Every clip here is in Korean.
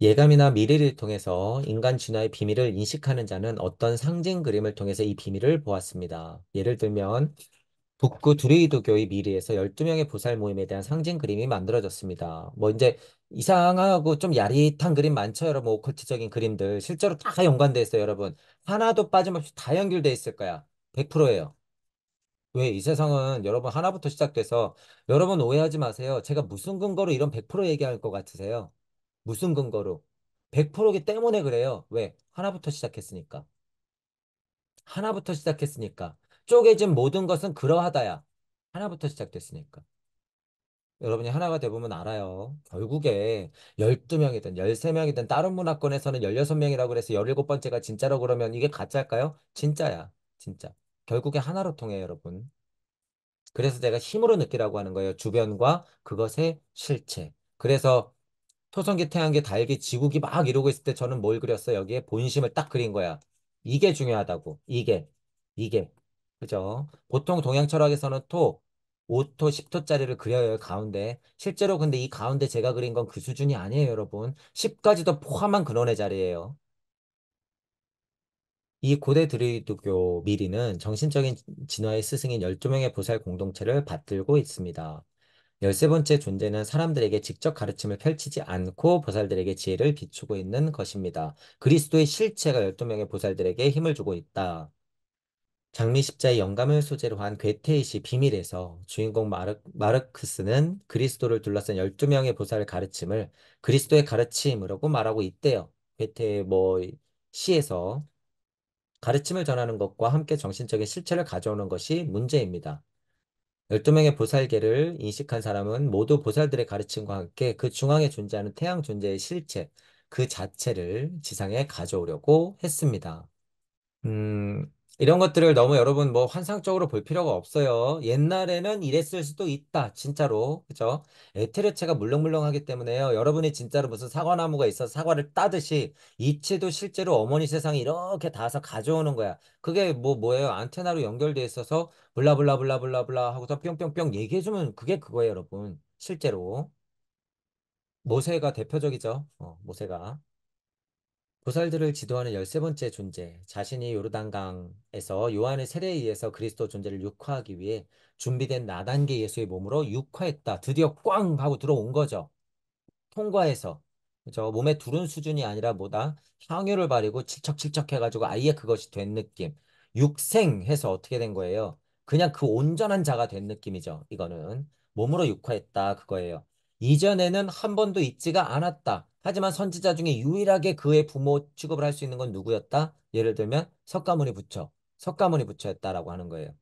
예감이나 미래를 통해서 인간 진화의 비밀을 인식하는 자는 어떤 상징 그림을 통해서 이 비밀을 보았습니다. 예를 들면 북구 두레이도교의 미래에서 12명의 보살 모임에 대한 상징 그림이 만들어졌습니다. 뭐 이제 이상하고 좀 야릿한 그림 많죠, 여러분. 오컬트적인 그림들. 실제로 다 연관돼 있어요, 여러분. 하나도 빠짐없이 다 연결돼 있을 거야. 100%예요. 왜 이 세상은 여러분 하나부터 시작돼서 여러분 오해하지 마세요. 제가 무슨 근거로 이런 100% 얘기할 것 같으세요? 무슨 근거로? 100%기 때문에 그래요. 왜? 하나부터 시작했으니까. 하나부터 시작했으니까. 쪼개진 모든 것은 그러하다야. 하나부터 시작됐으니까. 여러분이 하나가 돼보면 알아요. 결국에 12명이든 13명이든 다른 문화권에서는 16명이라고 그래서 17번째가 진짜라고 그러면 이게 가짜일까요? 진짜야. 진짜. 결국에 하나로 통해요, 여러분. 그래서 제가 힘으로 느끼라고 하는 거예요. 주변과 그것의 실체. 그래서 토성기, 태양계, 달기, 지구기 막 이러고 있을 때 저는 뭘 그렸어? 여기에 본심을 딱 그린 거야. 이게 중요하다고. 이게. 그죠? 보통 동양 철학에서는 토, 5토, 10토짜리를 그려요, 가운데. 실제로 근데 이 가운데 제가 그린 건 그 수준이 아니에요, 여러분. 10까지도 포함한 근원의 자리예요. 이 고대 드루이드교 미리는 정신적인 진화의 스승인 12명의 보살 공동체를 받들고 있습니다. 13번째 존재는 사람들에게 직접 가르침을 펼치지 않고 보살들에게 지혜를 비추고 있는 것입니다. 그리스도의 실체가 12명의 보살들에게 힘을 주고 있다. 장미 십자의 영감을 소재로 한 괴테이시 비밀에서 주인공 마르크스는 그리스도를 둘러싼 12명의 보살의 가르침을 그리스도의 가르침이라고 말하고 있대요. 괴테의 시에서 가르침을 전하는 것과 함께 정신적인 실체를 가져오는 것이 문제입니다. 12명의 보살계를 인식한 사람은 모두 보살들의 가르침과 함께 그 중앙에 존재하는 태양 존재의 실체, 그 자체를 지상에 가져오려고 했습니다. 이런 것들을 너무 여러분 뭐 환상적으로 볼 필요가 없어요. 옛날에는 이랬을 수도 있다. 진짜로. 그죠? 에테르체가 물렁물렁하기 때문에요. 여러분이 진짜로 무슨 사과나무가 있어서 사과를 따듯이 이치도 실제로 어머니 세상에 이렇게 닿아서 가져오는 거야. 그게 뭐예요? 안테나로 연결돼 있어서 블라블라블라블라블라 하고서 뿅뿅뿅 얘기해주면 그게 그거예요, 여러분. 실제로. 모세가 대표적이죠. 모세가. 보살들을 지도하는 13번째 존재, 자신이 요르단강에서 요한의 세례에 의해서 그리스도 존재를 육화하기 위해 준비된 나단계 예수의 몸으로 육화했다. 드디어 꽝 하고 들어온 거죠. 통과해서. 그죠? 몸에 두른 수준이 아니라 뭐다? 향유를 바르고 칠척칠척 해가지고 아예 그것이 된 느낌. 육생해서 어떻게 된 거예요? 그냥 그 온전한 자가 된 느낌이죠. 이거는. 몸으로 육화했다. 그거예요. 이전에는 한 번도 있지가 않았다. 하지만 선지자 중에 유일하게 그의 부모 취급을 할 수 있는 건 누구였다? 예를 들면 석가모니 부처. 석가모니 부처였다라고 하는 거예요.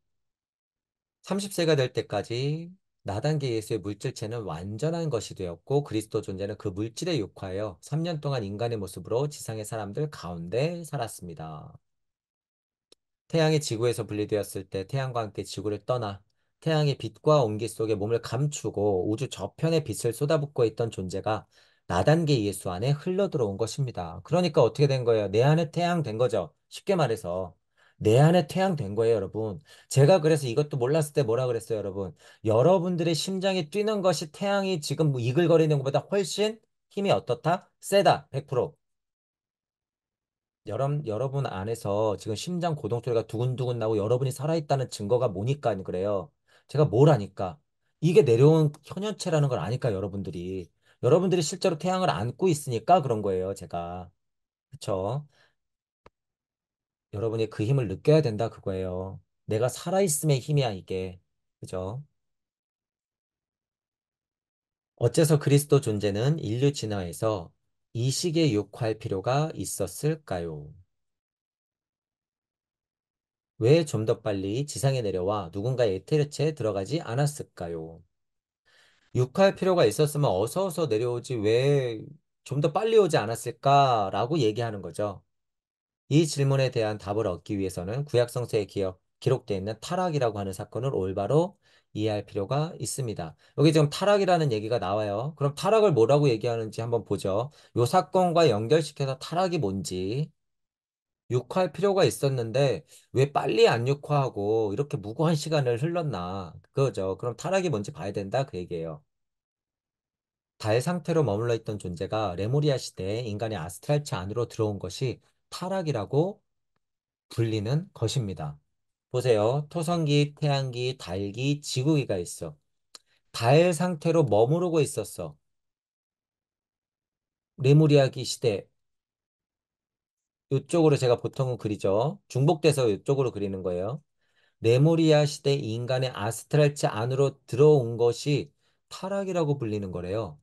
30세가 될 때까지 나단계 예수의 물질체는 완전한 것이 되었고 그리스도 존재는 그 물질에 육화하여 3년 동안 인간의 모습으로 지상의 사람들 가운데 살았습니다. 태양이 지구에서 분리되었을 때 태양과 함께 지구를 떠나 태양의 빛과 온기 속에 몸을 감추고 우주 저편에 빛을 쏟아붓고 있던 존재가 나단계 예수 안에 흘러들어온 것입니다. 그러니까 어떻게 된 거예요? 내 안에 태양 된 거죠. 쉽게 말해서. 내 안에 태양 된 거예요, 여러분. 제가 그래서 이것도 몰랐을 때 뭐라 그랬어요, 여러분. 여러분들의 심장이 뛰는 것이 태양이 지금 뭐 이글거리는 것보다 훨씬 힘이 어떻다? 세다. 100%. 여러분 안에서 지금 심장 고동 소리가 두근두근 나고 여러분이 살아있다는 증거가 뭐니까 그래요. 제가 뭘 아니까. 이게 내려온 현현체라는 걸 아니까 여러분들이. 여러분들이 실제로 태양을 안고 있으니까 그런 거예요, 제가. 그쵸? 여러분이 그 힘을 느껴야 된다, 그거예요. 내가 살아있음의 힘이야, 이게. 그죠? 어째서 그리스도 존재는 인류 진화에서 이 시기에 욕할 필요가 있었을까요? 왜 좀 더 빨리 지상에 내려와 누군가의 에테르체에 들어가지 않았을까요? 육할 필요가 있었으면 어서 내려오지 왜 좀 더 빨리 오지 않았을까라고 얘기하는 거죠. 이 질문에 대한 답을 얻기 위해서는 구약 성서에 기록되어 있는 타락이라고 하는 사건을 올바로 이해할 필요가 있습니다. 여기 지금 타락이라는 얘기가 나와요. 그럼 타락을 뭐라고 얘기하는지 한번 보죠. 이 사건과 연결시켜서 타락이 뭔지 육화할 필요가 있었는데 왜 빨리 안 육화하고 이렇게 무고한 시간을 흘렀나 그거죠. 그럼 타락이 뭔지 봐야 된다 그 얘기예요. 달 상태로 머물러 있던 존재가 레무리아 시대에 인간의 아스트랄체 안으로 들어온 것이 타락이라고 불리는 것입니다. 보세요. 토성기, 태양기, 달기, 지구기가 있어. 달 상태로 머무르고 있었어. 레무리아기 시대. 이쪽으로 제가 보통은 그리죠. 중복돼서 이쪽으로 그리는 거예요. 레무리아 시대 인간의 아스트랄체 안으로 들어온 것이 타락이라고 불리는 거래요.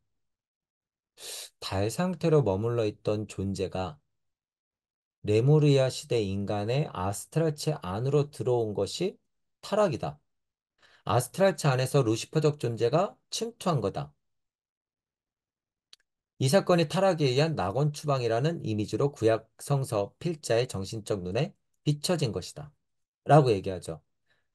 달 상태로 머물러 있던 존재가 레무리아 시대 인간의 아스트랄체 안으로 들어온 것이 타락이다. 아스트랄체 안에서 루시퍼적 존재가 침투한 거다. 이 사건이 타락에 의한 낙원 추방이라는 이미지로 구약 성서 필자의 정신적 눈에 비춰진 것이다. 라고 얘기하죠.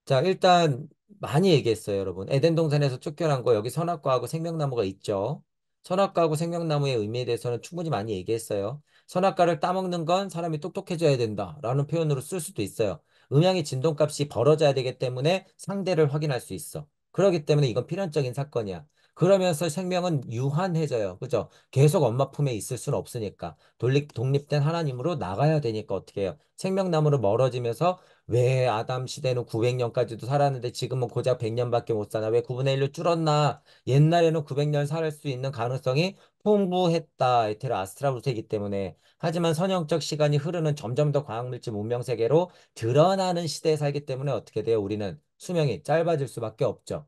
자, 일단 많이 얘기했어요, 여러분. 에덴 동산에서 쫓겨난 거 여기 선악과하고 생명나무가 있죠. 선악과하고 생명나무의 의미에 대해서는 충분히 많이 얘기했어요. 선악과를 따먹는 건 사람이 똑똑해져야 된다라는 표현으로 쓸 수도 있어요. 음양의 진동값이 벌어져야 되기 때문에 상대를 확인할 수 있어. 그렇기 때문에 이건 필연적인 사건이야. 그러면서 생명은 유한해져요. 그죠? 계속 엄마 품에 있을 수는 없으니까. 독립된 하나님으로 나가야 되니까 어떻게 해요? 생명나무로 멀어지면서 왜 아담 시대는 900년까지도 살았는데 지금은 고작 100년밖에 못 사나? 왜 9분의 1로 줄었나? 옛날에는 900년 살 수 있는 가능성이 풍부했다. 에테르 아스트라루스이기 때문에. 하지만 선형적 시간이 흐르는 점점 더 과학물질 문명 세계로 드러나는 시대에 살기 때문에 어떻게 돼요? 우리는 수명이 짧아질 수밖에 없죠.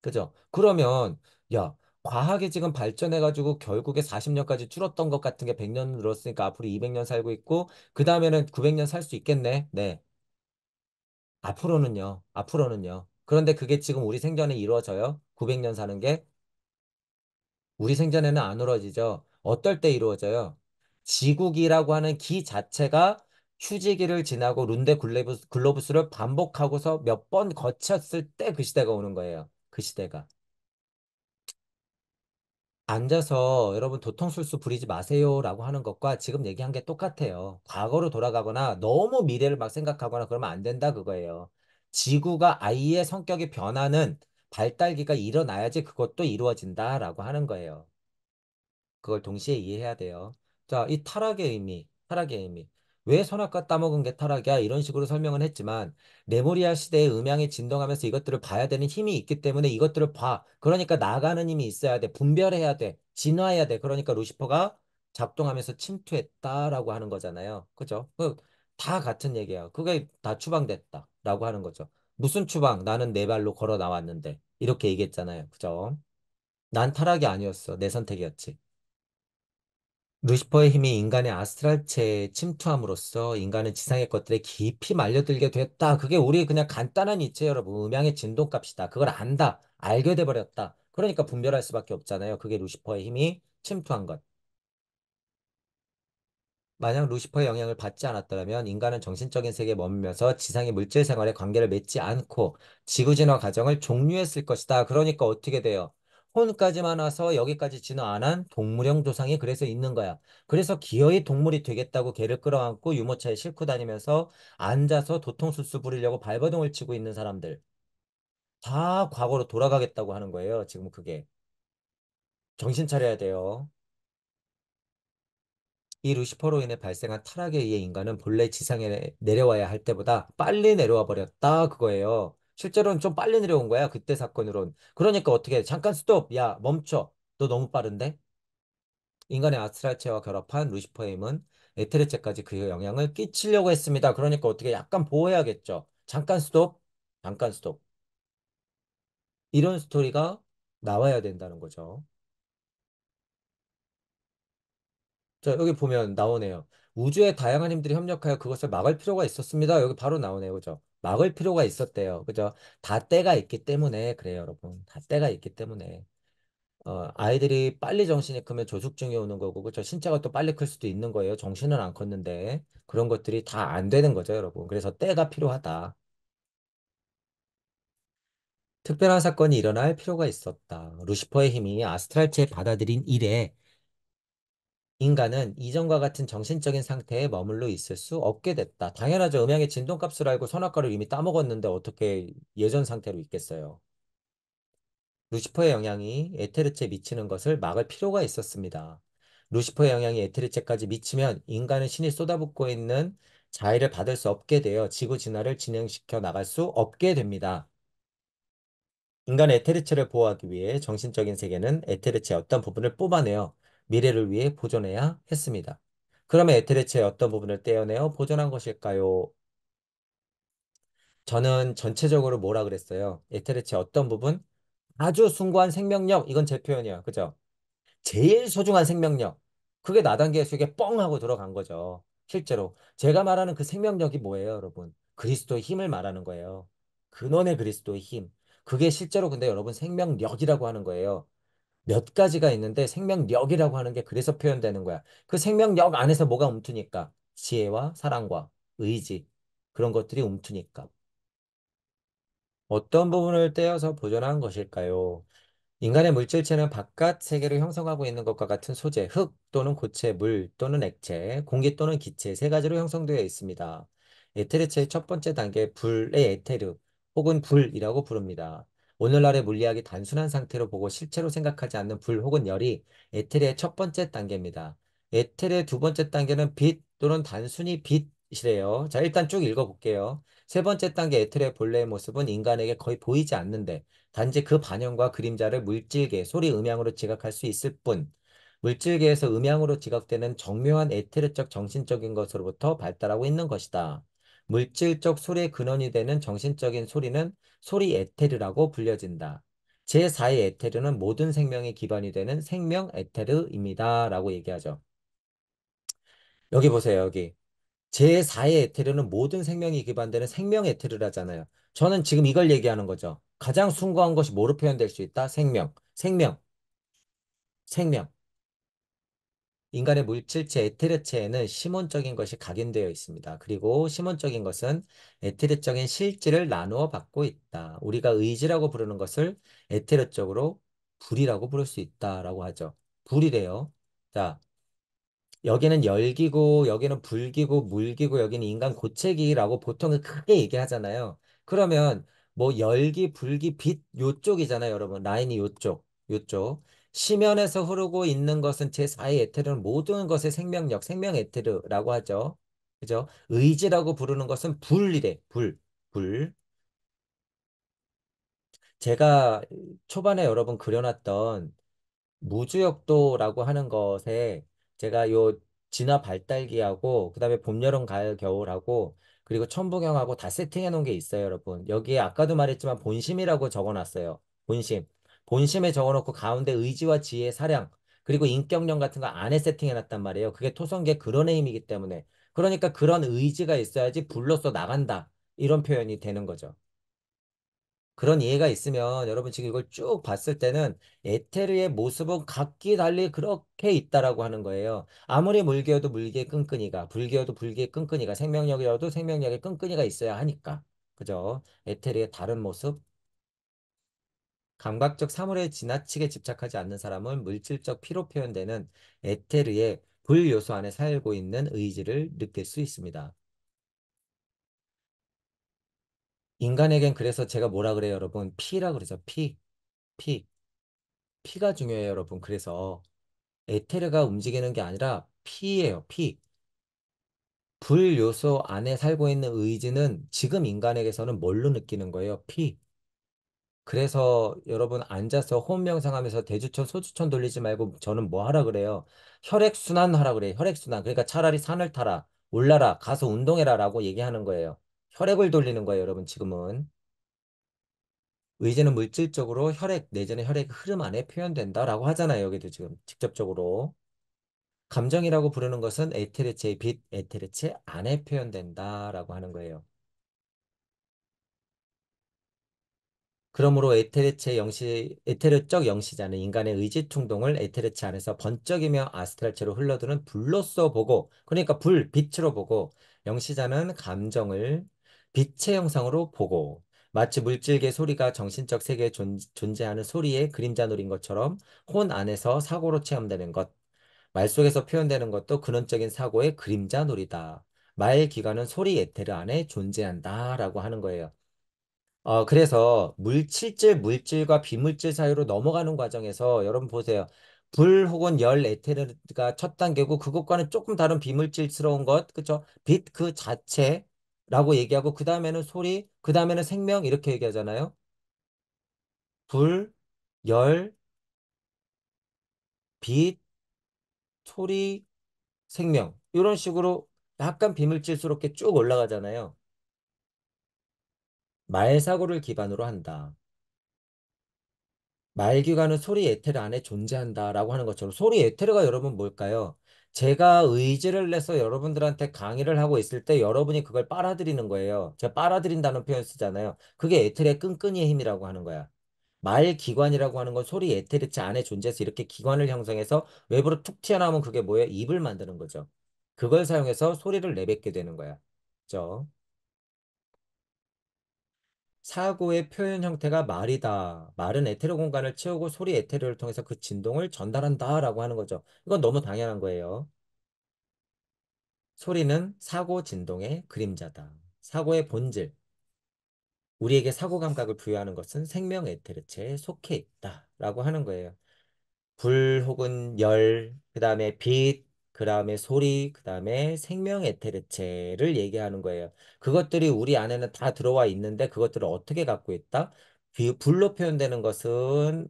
그죠? 그러면 야, 과학이 지금 발전해가지고 결국에 40년까지 줄었던 것 같은 게 100년 늘었으니까 앞으로 200년 살고 있고 그 다음에는 900년 살 수 있겠네. 네. 앞으로는요. 그런데 그게 지금 우리 생전에 이루어져요? 900년 사는 게? 우리 생전에는 안 이루어지죠. 어떨 때 이루어져요? 지구기라고 하는 기 자체가 휴지기를 지나고 글로부스를 반복하고서 몇 번 거쳤을 때 그 시대가 오는 거예요. 그 시대가. 앉아서 여러분 도통술수 부리지 마세요라고 하는 것과 지금 얘기한 게 똑같아요. 과거로 돌아가거나 너무 미래를 막 생각하거나 그러면 안 된다 그거예요. 지구가 아이의 성격이 변하는 발달기가 일어나야지 그것도 이루어진다라고 하는 거예요. 그걸 동시에 이해해야 돼요. 자, 이 타락의 의미, 타락의 의미. 왜 선악과 따먹은 게 타락이야? 이런 식으로 설명은 했지만, 레무리아 시대의 음양이 진동하면서 이것들을 봐야 되는 힘이 있기 때문에 이것들을 봐. 그러니까 나가는 힘이 있어야 돼. 분별해야 돼. 진화해야 돼. 그러니까 루시퍼가 작동하면서 침투했다라고 하는 거잖아요. 그죠? 다 같은 얘기예요. 그게 다 추방됐다라고 하는 거죠. 무슨 추방? 나는 내 발로 걸어 나왔는데. 이렇게 얘기했잖아요. 그죠? 난 타락이 아니었어. 내 선택이었지. 루시퍼의 힘이 인간의 아스트랄체에 침투함으로써 인간은 지상의 것들에 깊이 말려들게 됐다. 그게 우리 그냥 간단한 이치 여러분. 음양의 진동값이다. 그걸 안다. 알게 돼버렸다. 그러니까 분별할 수밖에 없잖아요. 그게 루시퍼의 힘이 침투한 것. 만약 루시퍼의 영향을 받지 않았더라면 인간은 정신적인 세계에 머물면서 지상의 물질 생활에 관계를 맺지 않고 지구 진화 과정을 종료했을 것이다. 그러니까 어떻게 돼요? 혼까지만 와서 여기까지 진화 안 한 동물형 조상이 그래서 있는 거야. 그래서 기어이 동물이 되겠다고 개를 끌어안고 유모차에 싣고 다니면서 앉아서 도통술수 부리려고 발버둥을 치고 있는 사람들. 다 과거로 돌아가겠다고 하는 거예요. 지금 그게. 정신 차려야 돼요. 이 루시퍼로 인해 발생한 타락에 의해 인간은 본래 지상에 내려와야 할 때보다 빨리 내려와 버렸다 그거예요. 실제로는 좀 빨리 내려온 거야. 그때 사건으론. 그러니까 어떻게 해? 잠깐 스톱. 야, 멈춰. 너 너무 빠른데? 인간의 아스트랄체와 결합한 루시퍼의 힘은 에테르체까지 그 영향을 끼치려고 했습니다. 그러니까 어떻게 약간 보호해야겠죠. 잠깐 스톱. 잠깐 스톱. 이런 스토리가 나와야 된다는 거죠. 자, 여기 보면 나오네요. 우주의 다양한 힘들이 협력하여 그것을 막을 필요가 있었습니다. 여기 바로 나오네요. 그죠? 막을 필요가 있었대요. 그죠? 다 때가 있기 때문에 그래요, 여러분. 다 때가 있기 때문에. 아이들이 빨리 정신이 크면 조숙증이 오는 거고, 그죠? 신체가 또 빨리 클 수도 있는 거예요. 정신은 안 컸는데. 그런 것들이 다 안 되는 거죠, 여러분. 그래서 때가 필요하다. 특별한 사건이 일어날 필요가 있었다. 루시퍼의 힘이 아스트랄체에 받아들인 이래 인간은 이전과 같은 정신적인 상태에 머물러 있을 수 없게 됐다. 당연하죠. 음양의 진동값을 알고 선악과를 이미 따먹었는데 어떻게 예전 상태로 있겠어요. 루시퍼의 영향이 에테르체에 미치는 것을 막을 필요가 있었습니다. 루시퍼의 영향이 에테르체까지 미치면 인간은 신이 쏟아붓고 있는 자해를 받을 수 없게 되어 지구 진화를 진행시켜 나갈 수 없게 됩니다. 인간의 에테르체를 보호하기 위해 정신적인 세계는 에테르체의 어떤 부분을 뽑아내어 미래를 위해 보존해야 했습니다. 그러면 에테르체의 어떤 부분을 떼어내어 보존한 것일까요? 저는 전체적으로 뭐라 그랬어요? 에테르체의 어떤 부분? 아주 숭고한 생명력. 이건 제 표현이에요. 그죠? 제일 소중한 생명력. 그게 나단계 속에 뻥 하고 들어간 거죠. 실제로. 제가 말하는 그 생명력이 뭐예요, 여러분? 그리스도의 힘을 말하는 거예요. 근원의 그리스도의 힘. 그게 실제로 근데 여러분 생명력이라고 하는 거예요. 몇 가지가 있는데 생명력이라고 하는 게 그래서 표현되는 거야. 그 생명력 안에서 뭐가 움트니까? 지혜와 사랑과 의지. 그런 것들이 움트니까. 어떤 부분을 떼어서 보존한 것일까요? 인간의 물질체는 바깥 세계를 형성하고 있는 것과 같은 소재, 흙 또는 고체, 물 또는 액체, 공기 또는 기체 세 가지로 형성되어 있습니다. 에테르체의 첫 번째 단계, 불의 에테르 혹은 불이라고 부릅니다. 오늘날의 물리학이 단순한 상태로 보고 실체로 생각하지 않는 불 혹은 열이 에테르의 첫 번째 단계입니다. 에테르의 두 번째 단계는 빛 또는 단순히 빛이래요. 자, 일단 쭉 읽어볼게요. 세 번째 단계 에테르의 본래의 모습은 인간에게 거의 보이지 않는데 단지 그 반영과 그림자를 물질계, 소리, 음향으로 지각할 수 있을 뿐, 물질계에서 음향으로 지각되는 정묘한 에테르적 정신적인 것으로부터 발달하고 있는 것이다. 물질적 소리의 근원이 되는 정신적인 소리는 소리 에테르라고 불려진다. 제4의 에테르는 모든 생명의 기반이 되는 생명 에테르입니다. 라고 얘기하죠. 여기 보세요, 여기. 제4의 에테르는 모든 생명이 기반되는 생명 에테르라잖아요. 저는 지금 이걸 얘기하는 거죠. 가장 숭고한 것이 뭐로 표현될 수 있다? 생명. 생명. 생명. 인간의 물질체 에테르체에는 시몬적인 것이 각인되어 있습니다. 그리고 시몬적인 것은 에테르적인 실질을 나누어 받고 있다. 우리가 의지라고 부르는 것을 에테르적으로 불이라고 부를 수 있다라고 하죠. 불이래요. 자, 여기는 열기고 여기는 불기고 물기고 여기는 인간 고체기라고 보통은 크게 얘기하잖아요. 그러면 뭐 열기, 불기, 빛 요쪽이잖아요, 여러분. 라인이 요쪽, 요쪽. 시면에서 흐르고 있는 것은 제4의 에테르는 모든 것의 생명력, 생명 에테르라고 하죠. 그죠? 의지라고 부르는 것은 불이래, 불, 불. 제가 초반에 여러분 그려놨던 무주역도라고 하는 것에 제가 요 진화 발달기하고 그다음에 봄, 여름, 가을, 겨울하고 그리고 천부경하고 다 세팅해 놓은 게 있어요, 여러분. 여기에 아까도 말했지만 본심이라고 적어 놨어요. 본심. 본심에 적어 놓고 가운데 의지와 지혜, 사랑 그리고 인격력 같은 거 안에 세팅해 놨단 말이에요. 그게 토성계 그런 힘이기 때문에. 그러니까 그런 의지가 있어야지 불로써 나간다. 이런 표현이 되는 거죠. 그런 이해가 있으면 여러분 지금 이걸 쭉 봤을 때는 에테르의 모습은 각기 달리 그렇게 있다라고 하는 거예요. 아무리 물개어도 물개의 끈끈이가, 불개어도 불개의 끈끈이가, 생명력이어도 생명력의 끈끈이가 있어야 하니까. 그죠? 에테르의 다른 모습. 감각적 사물에 지나치게 집착하지 않는 사람은 물질적 피로 표현되는 에테르의 불 요소 안에 살고 있는 의지를 느낄 수 있습니다. 인간에겐 그래서 제가 뭐라 그래요, 여러분? 피라 그러죠. 피, 피. 피가 중요해요, 여러분. 그래서 에테르가 움직이는 게 아니라 피예요, 피. 불 요소 안에 살고 있는 의지는 지금 인간에게서는 뭘로 느끼는 거예요? 피. 그래서 여러분 앉아서 호흡 명상하면서 대주천, 소주천 돌리지 말고 저는 뭐 하라 그래요? 혈액순환 하라 그래요. 혈액순환. 그러니까 차라리 산을 타라, 올라라, 가서 운동해라 라고 얘기하는 거예요. 혈액을 돌리는 거예요, 여러분, 지금은. 의지는 물질적으로 혈액, 내전의 혈액 흐름 안에 표현된다라고 하잖아요, 여기도 지금 직접적으로. 감정이라고 부르는 것은 에테르체의 빛, 에테르체 안에 표현된다라고 하는 거예요. 그러므로 에테르적 영시자는 인간의 의지 충동을 에테르체 안에서 번쩍이며 아스트랄체로 흘러드는 불로써 보고, 그러니까 불, 빛으로 보고, 영시자는 감정을 빛의 형상으로 보고, 마치 물질계 소리가 정신적 세계에 존재하는 소리의 그림자 놀인 것처럼 혼 안에서 사고로 체험되는 것, 말 속에서 표현되는 것도 근원적인 사고의 그림자 놀이다. 말 기관은 소리 에테르 안에 존재한다라고 하는 거예요. 그래서 물질과 비물질 사이로 넘어가는 과정에서 여러분 보세요. 불 혹은 열 에테르가 첫 단계고 그것과는 조금 다른 비물질스러운 것, 그쵸? 빛 그 자체라고 얘기하고 그 다음에는 소리, 그 다음에는 생명 이렇게 얘기하잖아요. 불, 열, 빛, 소리, 생명 이런 식으로 약간 비물질스럽게 쭉 올라가잖아요. 말사고를 기반으로 한다. 말기관은 소리 에테르 안에 존재한다라고 하는 것처럼 소리 에테르가 여러분 뭘까요? 제가 의지를 내서 여러분들한테 강의를 하고 있을 때 여러분이 그걸 빨아들이는 거예요. 제가 빨아들인다는 표현 쓰잖아요. 그게 에테르의 끈끈이의 힘이라고 하는 거야. 말기관이라고 하는 건 소리 에테르체 안에 존재해서 이렇게 기관을 형성해서 외부로 툭 튀어나오면 그게 뭐예요? 입을 만드는 거죠. 그걸 사용해서 소리를 내뱉게 되는 거야. 그죠? 사고의 표현 형태가 말이다. 말은 에테르 공간을 채우고 소리 에테르를 통해서 그 진동을 전달한다라고 하는 거죠. 이건 너무 당연한 거예요. 소리는 사고 진동의 그림자다. 사고의 본질. 우리에게 사고 감각을 부여하는 것은 생명 에테르체에 속해 있다라고 하는 거예요. 불 혹은 열, 그 다음에 빛, 그 다음에 소리, 그 다음에 생명 에테르체를 얘기하는 거예요. 그것들이 우리 안에는 다 들어와 있는데 그것들을 어떻게 갖고 있다? 불로 표현되는 것은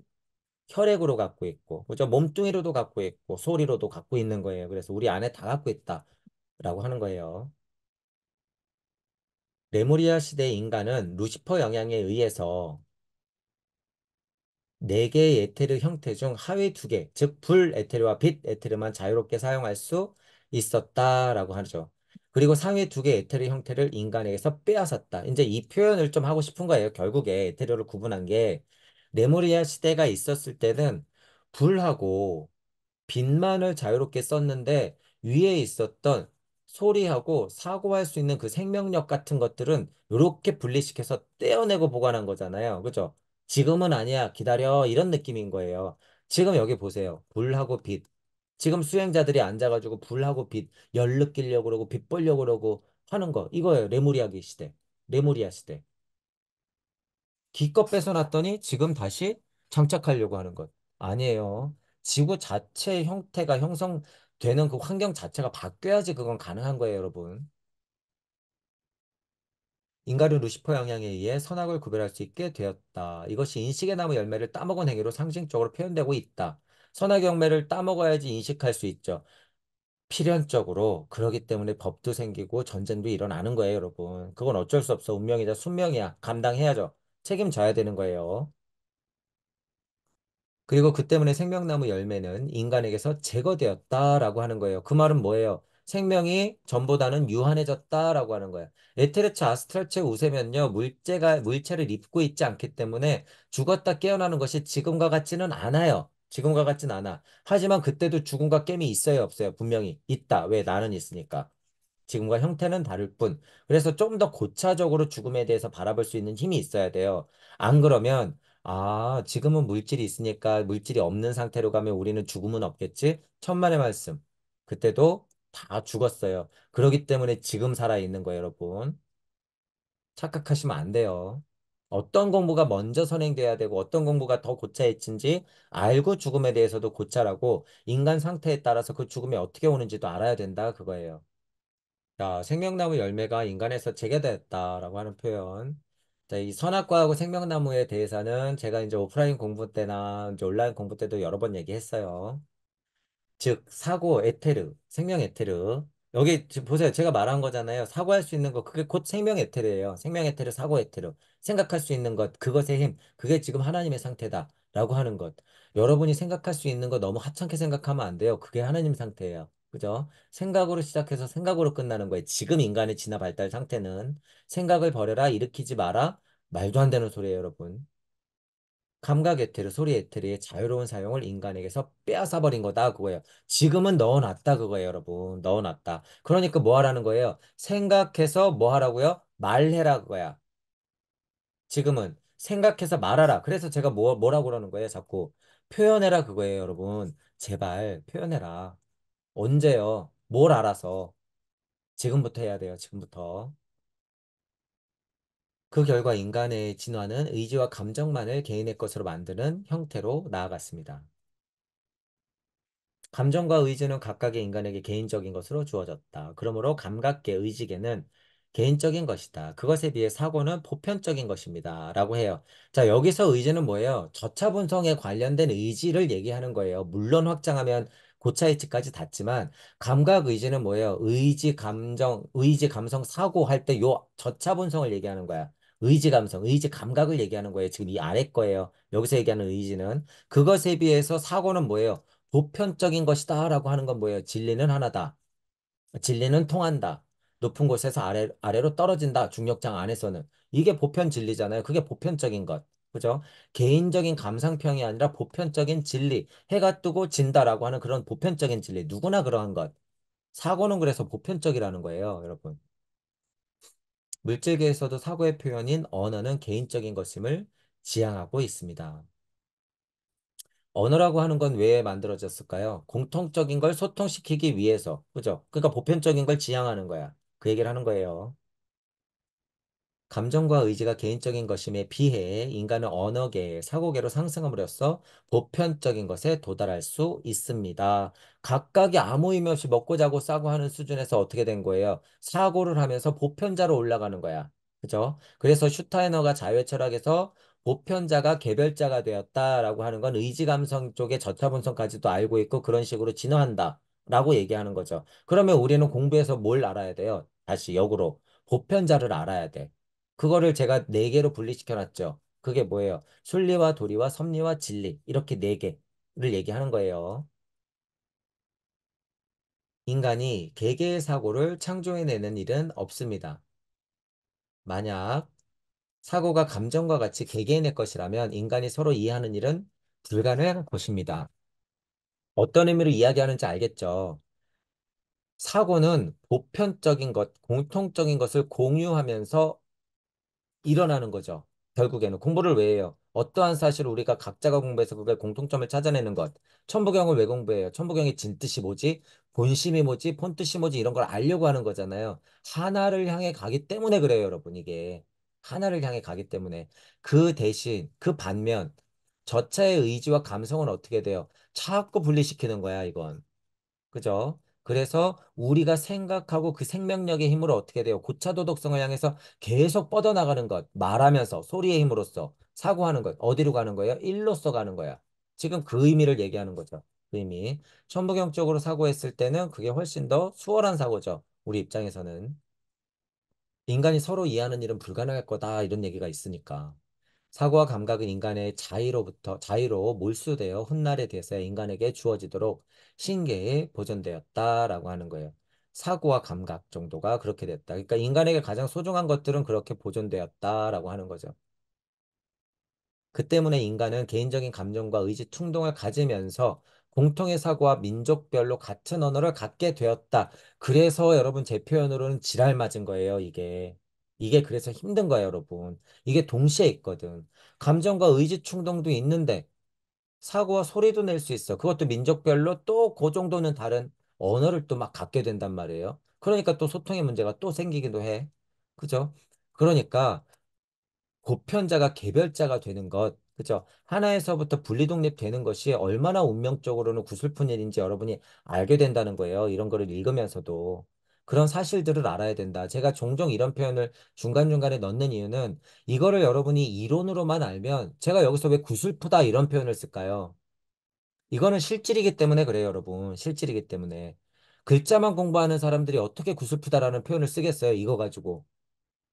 혈액으로 갖고 있고, 그죠? 몸뚱이로도 갖고 있고, 소리로도 갖고 있는 거예요. 그래서 우리 안에 다 갖고 있다라고 하는 거예요. 레무리아 시대 인간은 루시퍼 영향에 의해서 네 개의 에테르 형태 중 하위 두 개, 즉 불 에테르와 빛 에테르만 자유롭게 사용할 수 있었다라고 하죠. 그리고 상위 두 개의 에테르 형태를 인간에게서 빼앗았다. 이제 이 표현을 좀 하고 싶은 거예요. 결국에 에테르를 구분한 게 레무리아 시대가 있었을 때는 불하고 빛만을 자유롭게 썼는데 위에 있었던 소리하고 사고할 수 있는 그 생명력 같은 것들은 이렇게 분리시켜서 떼어내고 보관한 거잖아요. 그죠? 지금은 아니야. 기다려. 이런 느낌인 거예요. 지금 여기 보세요. 불하고 빛. 지금 수행자들이 앉아가지고 불하고 빛, 열 느끼려고 그러고 빛 보려고 그러고 하는 거. 이거예요. 레무리아기 시대. 레무리아 시대. 기껏 뺏어놨더니 지금 다시 장착하려고 하는 것. 아니에요. 지구 자체 형태가 형성되는 그 환경 자체가 바뀌어야지 그건 가능한 거예요, 여러분. 인간은 루시퍼 영향에 의해 선악을 구별할 수 있게 되었다. 이것이 인식의 나무 열매를 따먹은 행위로 상징적으로 표현되고 있다. 선악 열매를 따먹어야지 인식할 수 있죠. 필연적으로 그러기 때문에 법도 생기고 전쟁도 일어나는 거예요, 여러분. 그건 어쩔 수 없어. 운명이자 숙명이야. 감당해야죠. 책임져야 되는 거예요. 그리고 그 때문에 생명나무 열매는 인간에게서 제거되었다라고 하는 거예요. 그 말은 뭐예요? 생명이 전보다는 유한해졌다라고 하는 거예요. 에테르츠 아스트랄체 우세면요, 물체를 입고 있지 않기 때문에 죽었다 깨어나는 것이 지금과 같지는 않아요. 지금과 같진 않아. 하지만 그때도 죽음과 깸이 있어요, 없어요? 분명히 있다. 왜? 나는 있으니까. 지금과 형태는 다를 뿐. 그래서 좀 더 고차적으로 죽음에 대해서 바라볼 수 있는 힘이 있어야 돼요. 안 그러면, 지금은 물질이 있으니까 물질이 없는 상태로 가면 우리는 죽음은 없겠지? 천만의 말씀. 그때도 다 죽었어요. 그렇기 때문에 지금 살아있는 거예요, 여러분. 착각하시면 안 돼요. 어떤 공부가 먼저 선행돼야 되고 어떤 공부가 더 고차일진지 알고 죽음에 대해서도 고차라고 인간 상태에 따라서 그 죽음이 어떻게 오는지도 알아야 된다, 그거예요. 자, 생명나무 열매가 인간에서 재개되었다라고 하는 표현. 자, 이 선악과하고 생명나무에 대해서는 제가 이제 오프라인 공부 때나 이제 온라인 공부 때도 여러 번 얘기했어요. 즉, 사고, 에테르, 생명 에테르. 여기 지금 보세요. 제가 말한 거잖아요. 사고할 수 있는 거, 그게 곧 생명 에테르예요. 생명 에테르, 사고 에테르. 생각할 수 있는 것, 그것의 힘, 그게 지금 하나님의 상태다. 라고 하는 것. 여러분이 생각할 수 있는 거 너무 하찮게 생각하면 안 돼요. 그게 하나님 상태예요. 그죠? 생각으로 시작해서 생각으로 끝나는 거예요. 지금 인간의 진화 발달 상태는 생각을 버려라, 일으키지 마라. 말도 안 되는 소리예요, 여러분. 감각 에테르, 소리 에테르의 자유로운 사용을 인간에게서 빼앗아 버린 거다 그거예요. 지금은 넣어놨다 그거예요, 여러분. 넣어놨다. 그러니까 뭐 하라는 거예요? 생각해서 뭐 하라고요? 말해라 그거야. 지금은 생각해서 말하라. 그래서 제가 뭐라고 그러는 거예요? 자꾸 표현해라 그거예요, 여러분. 제발 표현해라. 언제요? 뭘 알아서? 지금부터 해야 돼요, 지금부터. 그 결과 인간의 진화는 의지와 감정만을 개인의 것으로 만드는 형태로 나아갔습니다. 감정과 의지는 각각의 인간에게 개인적인 것으로 주어졌다. 그러므로 감각계, 의지계는 개인적인 것이다. 그것에 비해 사고는 보편적인 것입니다. 라고 해요. 자, 여기서 의지는 뭐예요? 저차분성에 관련된 의지를 얘기하는 거예요. 물론 확장하면 고차이치까지 닿지만 감각 의지는 뭐예요? 의지, 감정, 의지, 감성, 사고 할 때 요 저차분성을 얘기하는 거야. 의지, 감성, 의지, 감각을 얘기하는 거예요. 지금 이 아래 거예요. 여기서 얘기하는 의지는. 그것에 비해서 사고는 뭐예요? 보편적인 것이다 라고 하는 건 뭐예요? 진리는 하나다. 진리는 통한다. 높은 곳에서 아래로 떨어진다. 중력장 안에서는. 이게 보편 진리잖아요. 그게 보편적인 것. 그죠? 개인적인 감상평이 아니라 보편적인 진리. 해가 뜨고 진다라고 하는 그런 보편적인 진리. 누구나 그러한 것. 사고는 그래서 보편적이라는 거예요, 여러분. 물질계에서도 사고의 표현인 언어는 개인적인 것임을 지향하고 있습니다. 언어라고 하는 건 왜 만들어졌을까요? 공통적인 걸 소통시키기 위해서. 그죠? 그러니까 보편적인 걸 지향하는 거야. 그 얘기를 하는 거예요. 감정과 의지가 개인적인 것임에 비해 인간은 언어계, 사고계로 상승함으로써 보편적인 것에 도달할 수 있습니다. 각각이 아무 의미 없이 먹고 자고 싸고 하는 수준에서 어떻게 된 거예요? 사고를 하면서 보편자로 올라가는 거야. 그죠? 그래서 슈타이너가 자유의 철학에서 보편자가 개별자가 되었다라고 하는 건 의지 감성 쪽의 저차분성까지도 알고 있고 그런 식으로 진화한다. 라고 얘기하는 거죠. 그러면 우리는 공부해서 뭘 알아야 돼요? 다시 역으로. 보편자를 알아야 돼. 그거를 제가 네 개로 분리시켜 놨죠. 그게 뭐예요? 순리와 도리와 섭리와 진리. 이렇게 네 개를 얘기하는 거예요. 인간이 개개의 사고를 창조해내는 일은 없습니다. 만약 사고가 감정과 같이 개개인의 것이라면 인간이 서로 이해하는 일은 불가능할 것입니다. 어떤 의미로 이야기하는지 알겠죠? 사고는 보편적인 것, 공통적인 것을 공유하면서 일어나는 거죠. 결국에는 공부를 왜 해요? 어떠한 사실을 우리가 각자가 공부해서 그걸 공통점을 찾아내는 것. 천부경을 왜 공부해요? 천부경의 진뜻이 뭐지? 본심이 뭐지? 본뜻이 뭐지? 이런 걸 알려고 하는 거잖아요. 하나를 향해 가기 때문에 그래요, 여러분. 이게. 하나를 향해 가기 때문에. 그 대신, 그 반면, 저차의 의지와 감성은 어떻게 돼요? 자꾸 분리시키는 거야, 이건. 그죠? 그래서 우리가 생각하고 그 생명력의 힘으로 어떻게 돼요? 고차도덕성을 향해서 계속 뻗어나가는 것, 말하면서 소리의 힘으로써 사고하는 것, 어디로 가는 거예요? 일로써 가는 거야. 지금 그 의미를 얘기하는 거죠. 그 의미. 천부경적으로 사고했을 때는 그게 훨씬 더 수월한 사고죠. 우리 입장에서는. 인간이 서로 이해하는 일은 불가능할 거다, 이런 얘기가 있으니까. 사고와 감각은 인간의 자의로 몰수되어 훗날에 대해서 인간에게 주어지도록 신계에 보존되었다라고 하는 거예요. 사고와 감각 정도가 그렇게 됐다. 그러니까 인간에게 가장 소중한 것들은 그렇게 보존되었다라고 하는 거죠. 그 때문에 인간은 개인적인 감정과 의지 충동을 가지면서 공통의 사고와 민족별로 같은 언어를 갖게 되었다. 그래서 여러분 제 표현으로는 지랄 맞은 거예요, 이게. 이게 그래서 힘든 거예요, 여러분. 이게 동시에 있거든. 감정과 의지 충동도 있는데 사고와 소리도 낼 수 있어. 그것도 민족별로 또 그 정도는 다른 언어를 또 막 갖게 된단 말이에요. 그러니까 또 소통의 문제가 또 생기기도 해. 그죠? 그러니까 보편자가 개별자가 되는 것, 그죠? 하나에서부터 분리독립되는 것이 얼마나 운명적으로는 구슬픈 일인지 여러분이 알게 된다는 거예요. 이런 거를 읽으면서도. 그런 사실들을 알아야 된다. 제가 종종 이런 표현을 중간중간에 넣는 이유는 이거를 여러분이 이론으로만 알면 제가 여기서 왜 구슬프다 이런 표현을 쓸까요? 이거는 실질이기 때문에 그래요, 여러분. 실질이기 때문에. 글자만 공부하는 사람들이 어떻게 구슬프다라는 표현을 쓰겠어요, 이거 가지고.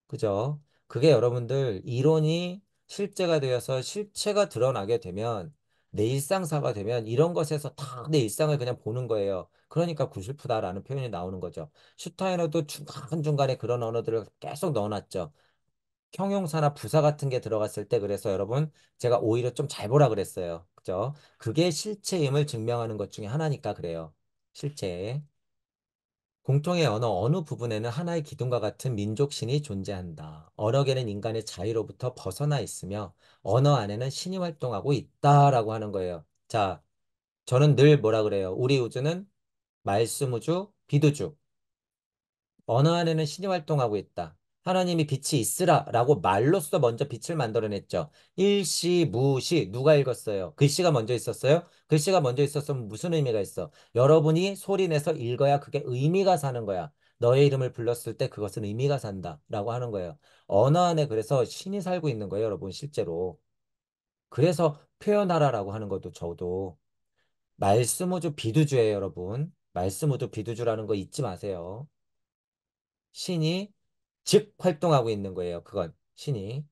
그죠? 그게 여러분들 이론이 실제가 되어서 실체가 드러나게 되면 내 일상사가 되면 이런 것에서 다 내 일상을 그냥 보는 거예요. 그러니까 구슬프다라는 표현이 나오는 거죠. 슈타이너도 중간중간에 그런 언어들을 계속 넣어놨죠. 형용사나 부사 같은 게 들어갔을 때 그래서 여러분 제가 오히려 좀 잘 보라 그랬어요. 그죠? 그게 실체임을 증명하는 것 중에 하나니까 그래요. 실체. 공통의 언어 어느 부분에는 하나의 기둥과 같은 민족신이 존재한다. 언어계는 인간의 자유로부터 벗어나 있으며 언어 안에는 신이 활동하고 있다라고 하는 거예요. 자, 저는 늘 뭐라 그래요? 우리 우주는 말씀우주, 비두주. 언어 안에는 신이 활동하고 있다. 하나님이 빛이 있으라라고 말로써 먼저 빛을 만들어냈죠. 일시, 무시, 누가 읽었어요? 글씨가 먼저 있었어요? 글씨가 먼저 있었으면 무슨 의미가 있어? 여러분이 소리 내서 읽어야 그게 의미가 사는 거야. 너의 이름을 불렀을 때 그것은 의미가 산다라고 하는 거예요. 언어 안에 그래서 신이 살고 있는 거예요, 여러분, 실제로. 그래서 표현하라라고 하는 것도 저도 말씀우주 비두주예요, 여러분. 말씀우주 비두주라는 거 잊지 마세요. 신이 즉 활동하고 있는 거예요. 그건 신이.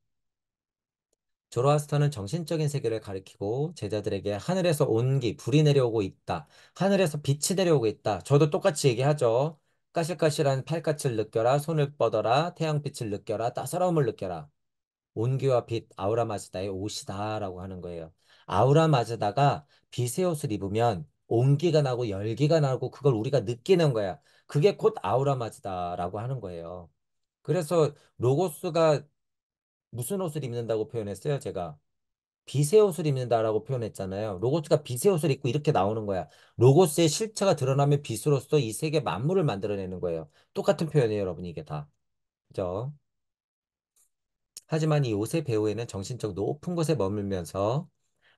조로아스터는 정신적인 세계를 가리키고 제자들에게 하늘에서 온기, 불이 내려오고 있다. 하늘에서 빛이 내려오고 있다. 저도 똑같이 얘기하죠. 까실까실한 팔같을 느껴라. 손을 뻗어라. 태양빛을 느껴라. 따사로움을 느껴라. 온기와 빛, 아우라 마즈다의 옷이다라고 하는 거예요. 아우라 마즈다가 빛의 옷을 입으면 온기가 나고 열기가 나고 그걸 우리가 느끼는 거야. 그게 곧 아우라 마즈다라고 하는 거예요. 그래서 로고스가 무슨 옷을 입는다고 표현했어요? 제가 빛의 옷을 입는다라고 표현했잖아요. 로고스가 빛의 옷을 입고 이렇게 나오는 거야. 로고스의 실체가 드러나면 빛으로서 이 세계 만물을 만들어내는 거예요. 똑같은 표현이에요, 여러분. 이게 다. 그죠? 하지만 이 옷의 배후에는 정신적 높은 곳에 머물면서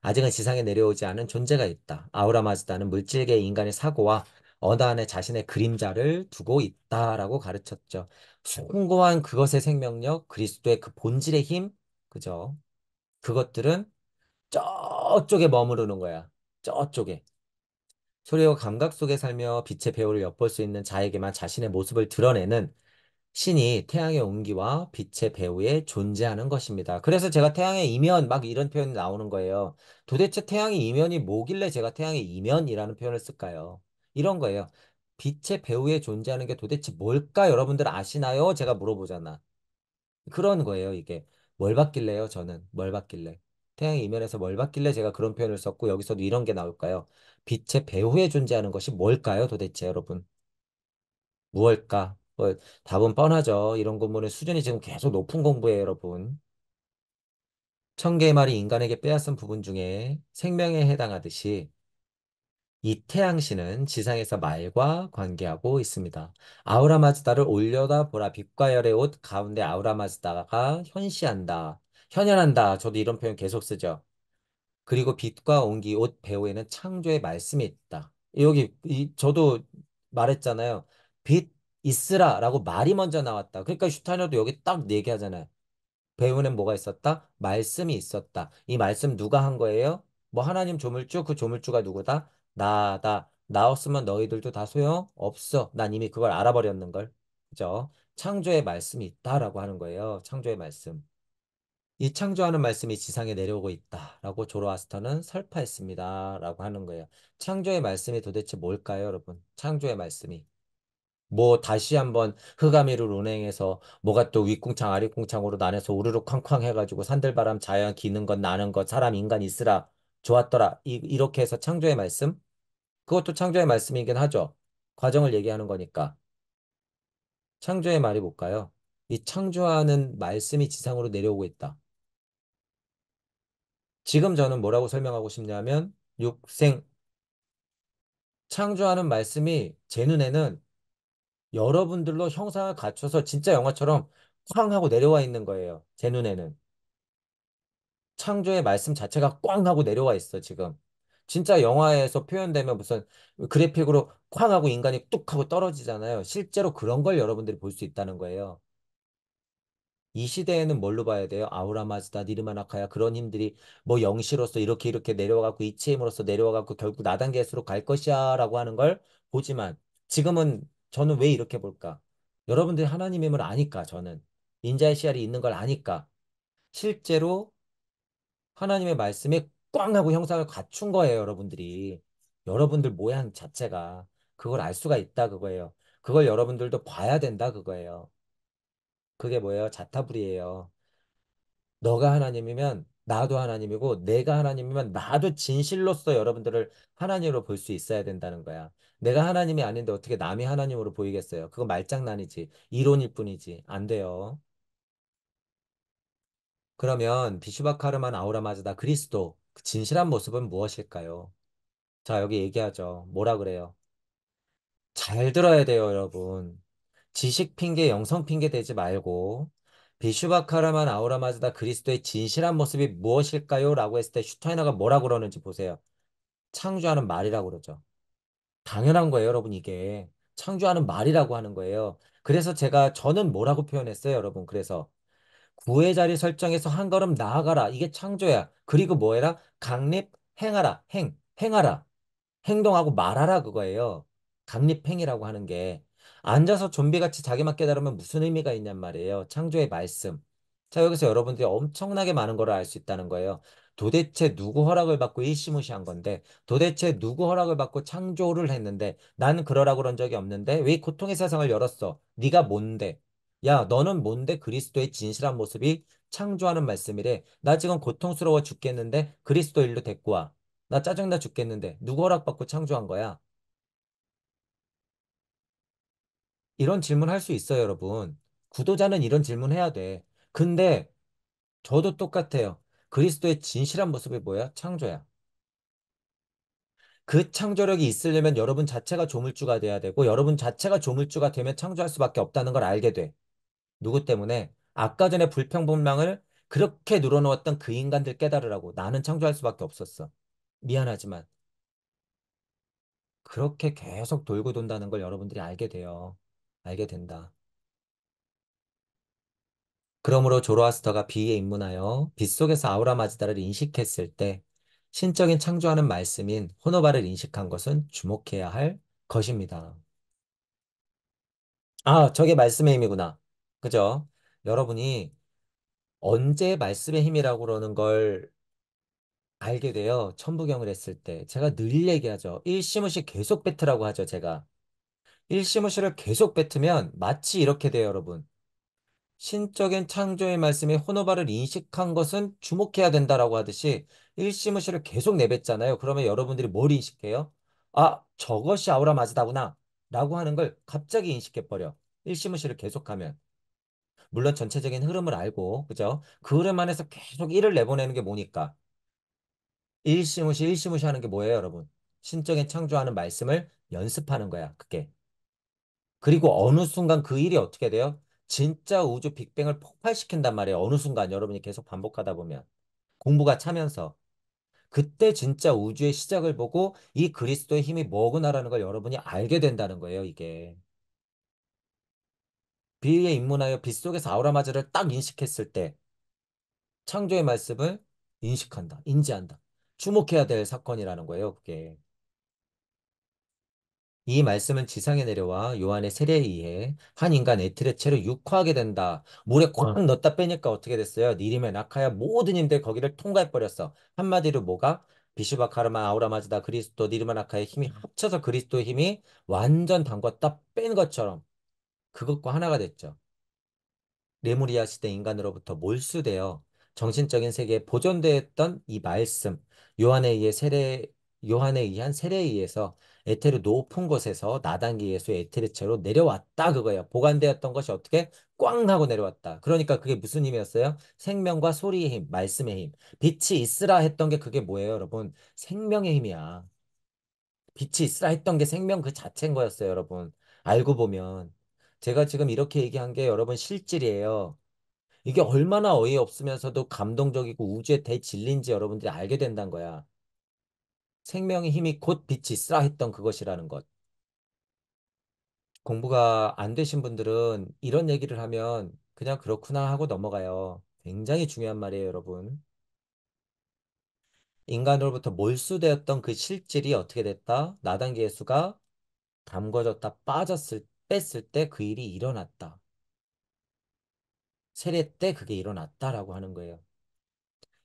아직은 지상에 내려오지 않은 존재가 있다. 아우라 마즈다는 물질계의 인간의 사고와 언어 안에 자신의 그림자를 두고 있다라고 가르쳤죠. 숭고한 그것의 생명력, 그리스도의 그 본질의 힘, 그죠? 그것들은 저쪽에 머무르는 거야. 저쪽에. 소리와 감각 속에 살며 빛의 배후를 엿볼 수 있는 자에게만 자신의 모습을 드러내는 신이 태양의 온기와 빛의 배후에 존재하는 것입니다. 그래서 제가 태양의 이면 막 이런 표현이 나오는 거예요. 도대체 태양의 이면이 뭐길래 제가 태양의 이면이라는 표현을 쓸까요? 이런 거예요. 빛의 배후에 존재하는 게 도대체 뭘까 여러분들 아시나요? 제가 물어보잖아. 그런 거예요, 이게. 뭘 봤길래요, 저는? 뭘 봤길래? 태양의 이면에서 뭘 봤길래 제가 그런 표현을 썼고 여기서도 이런 게 나올까요? 빛의 배후에 존재하는 것이 뭘까요, 도대체 여러분? 무엇일까? 답은 뻔하죠. 이런 공부는 수준이 지금 계속 높은 공부예요, 여러분. 천 개의 말이 인간에게 빼앗은 부분 중에 생명에 해당하듯이 이 태양신은 지상에서 말과 관계하고 있습니다. 아우라 마즈다를 올려다 보라 빛과 열의 옷 가운데 아우라 마즈다가 현시한다. 현현한다. 저도 이런 표현 계속 쓰죠. 그리고 빛과 온기, 옷 배후에는 창조의 말씀이 있다. 저도 말했잖아요. 빛 있으라라고 말이 먼저 나왔다. 그러니까 슈타이너도 여기 딱 얘기하잖아요. 배후에는 뭐가 있었다? 말씀이 있었다. 이 말씀 누가 한 거예요? 뭐 하나님 조물주, 그 조물주가 누구다? 나다. 나 없으면 너희들도 다 소용 없어. 난 이미 그걸 알아버렸는걸. 그죠? 창조의 말씀이 있다라고 하는 거예요. 창조의 말씀. 이 창조하는 말씀이 지상에 내려오고 있다라고 조로아스터는 설파했습니다라고 하는 거예요. 창조의 말씀이 도대체 뭘까요, 여러분? 창조의 말씀이. 뭐 다시 한번 흑암이를 운행해서 뭐가 또 윗궁창 아랫궁창으로 나눠서 우르르 쾅쾅 해가지고 산들바람 자연 기는 것 나는 것 사람 인간 있으라 좋았더라 이렇게 해서 창조의 말씀? 그것도 창조의 말씀이긴 하죠. 과정을 얘기하는 거니까. 창조의 말이 뭘까요? 이 창조하는 말씀이 지상으로 내려오고 있다. 지금 저는 뭐라고 설명하고 싶냐면 육생 창조하는 말씀이 제 눈에는 여러분들로 형상을 갖춰서 진짜 영화처럼 쾅 하고 내려와 있는 거예요. 제 눈에는. 창조의 말씀 자체가 꽝 하고 내려와 있어, 지금. 진짜 영화에서 표현되면 무슨 그래픽으로 쾅 하고 인간이 뚝 하고 떨어지잖아요. 실제로 그런 걸 여러분들이 볼 수 있다는 거예요. 이 시대에는 뭘로 봐야 돼요? 아우라 마즈다, 니르마나카야 그런 힘들이 뭐 영시로서 이렇게 내려와갖고 이체 힘으로써 내려와갖고 결국 나단계수로 갈 것이야 라고 하는 걸 보지만 지금은 저는 왜 이렇게 볼까? 여러분들이 하나님임을 아니까 저는 인자의 씨알이 있는 걸 아니까 실제로 하나님의 말씀에 꽝 하고 형상을 갖춘 거예요, 여러분들이. 여러분들 모양 자체가 그걸 알 수가 있다 그거예요. 그걸 여러분들도 봐야 된다 그거예요. 그게 뭐예요? 자타불이에요. 너가 하나님이면 나도 하나님이고 내가 하나님이면 나도 진실로서 여러분들을 하나님으로 볼 수 있어야 된다는 거야. 내가 하나님이 아닌데 어떻게 남이 하나님으로 보이겠어요? 그거 말장난이지. 이론일 뿐이지. 안 돼요. 그러면 비슈바 카르만 아우라 마즈다 그리스도 그 진실한 모습은 무엇일까요? 자, 여기 얘기하죠. 뭐라 그래요? 잘 들어야 돼요, 여러분. 지식 핑계, 영성 핑계 대지 말고 비슈바카라만 아우라 마즈다 그리스도의 진실한 모습이 무엇일까요? 라고 했을 때 슈타이너가 뭐라고 그러는지 보세요. 창조하는 말이라고 그러죠. 당연한 거예요, 여러분, 이게. 창조하는 말이라고 하는 거예요. 그래서 저는 뭐라고 표현했어요, 여러분. 그래서 구의 자리 설정에서 한 걸음 나아가라. 이게 창조야. 그리고 뭐 해라? 강립, 행하라. 행하라. 행동하고 말하라 그거예요. 강립행위라고 하는 게. 앉아서 좀비같이 자기만 깨달으면 무슨 의미가 있냔 말이에요. 창조의 말씀. 자, 여기서 여러분들이 엄청나게 많은 걸 알 수 있다는 거예요. 도대체 누구 허락을 받고 일시무시한 건데, 도대체 누구 허락을 받고 창조를 했는데, 나는 그러라고 그런 적이 없는데, 왜 고통의 세상을 열었어? 네가 뭔데? 야, 너는 뭔데 그리스도의 진실한 모습이 창조하는 말씀이래. 나 지금 고통스러워 죽겠는데 그리스도 일로 데리고 와. 나 짜증나 죽겠는데 누구 허락받고 창조한 거야? 이런 질문 할 수 있어요, 여러분. 구도자는 이런 질문 해야 돼. 근데 저도 똑같아요. 그리스도의 진실한 모습이 뭐야? 창조야. 그 창조력이 있으려면 여러분 자체가 조물주가 돼야 되고 여러분 자체가 조물주가 되면 창조할 수밖에 없다는 걸 알게 돼. 누구 때문에? 아까 전에 불평불만을 그렇게 눌어놓았던 그 인간들 깨달으라고. 나는 창조할 수밖에 없었어. 미안하지만 그렇게 계속 돌고 돈다는 걸 여러분들이 알게 돼요. 알게 된다. 그러므로 조로아스터가 비에 입문하여 빗속에서 아우라 마즈다를 인식했을 때 신적인 창조하는 말씀인 호노바를 인식한 것은 주목해야 할 것입니다. 아, 저게 말씀의 힘이구나. 그죠? 여러분이 언제 말씀의 힘이라고 그러는 걸 알게 돼요. 천부경을 했을 때. 제가 늘 얘기하죠. 일시무시 계속 뱉으라고 하죠, 제가. 일시무시를 계속 뱉으면 마치 이렇게 돼요, 여러분. 신적인 창조의 말씀에 호노바를 인식한 것은 주목해야 된다라고 하듯이 일시무시를 계속 내뱉잖아요. 그러면 여러분들이 뭘 인식해요? 아, 저것이 아우라 마즈다구나. 라고 하는 걸 갑자기 인식해버려. 일시무시를 계속하면. 물론 전체적인 흐름을 알고, 그죠? 그 흐름 안에서 계속 일을 내보내는 게 뭐니까? 일시무시 하는 게 뭐예요, 여러분? 신적인 창조하는 말씀을 연습하는 거야, 그게. 그리고 어느 순간 그 일이 어떻게 돼요? 진짜 우주 빅뱅을 폭발시킨단 말이에요. 어느 순간 여러분이 계속 반복하다 보면. 공부가 차면서. 그때 진짜 우주의 시작을 보고 이 그리스도의 힘이 뭐구나라는 걸 여러분이 알게 된다는 거예요, 이게. 비에 입문하여 빗속에서 아우라마즈를 딱 인식했을 때 창조의 말씀을 인식한다, 인지한다. 주목해야 될 사건이라는 거예요, 그게. 이 말씀은 지상에 내려와 요한의 세례에 의해 한 인간 에틀의 채로 육화하게 된다. 물에 꽉 넣었다 빼니까 어떻게 됐어요? 니림의 낙하야 모든 힘들 거기를 통과해버렸어. 한마디로 뭐가? 비슈바 카르마 아우라마즈다 그리스도 니르마 낙하의 힘이 합쳐서 그리스도의 힘이 완전 담궜다 뺀 것처럼 그것과 하나가 됐죠. 레무리아 시대 인간으로부터 몰수되어 정신적인 세계에 보존되었던 이 말씀, 요한에 의해 세례, 요한에 의한 세례에 의해서 에테르 높은 곳에서 나단기 예수의 에테르체로 내려왔다 그거예요. 보관되었던 것이 어떻게 꽝 하고 내려왔다. 그러니까 그게 무슨 힘이었어요? 생명과 소리의 힘, 말씀의 힘. 빛이 있으라 했던 게 그게 뭐예요, 여러분? 생명의 힘이야. 빛이 있으라 했던 게 생명 그 자체인 거였어요, 여러분. 알고 보면. 제가 지금 이렇게 얘기한 게 여러분 실질이에요. 이게 얼마나 어이없으면서도 감동적이고 우주의 대진리인지 여러분들이 알게 된다는 거야. 생명의 힘이 곧 빛이 있으라 했던 그것이라는 것. 공부가 안 되신 분들은 이런 얘기를 하면 그냥 그렇구나 하고 넘어가요. 굉장히 중요한 말이에요, 여러분. 인간으로부터 몰수되었던 그 실질이 어떻게 됐다? 나단계 예수가 담궈졌다, 뺐을 때 그 일이 일어났다. 세례 때 그게 일어났다라고 하는 거예요.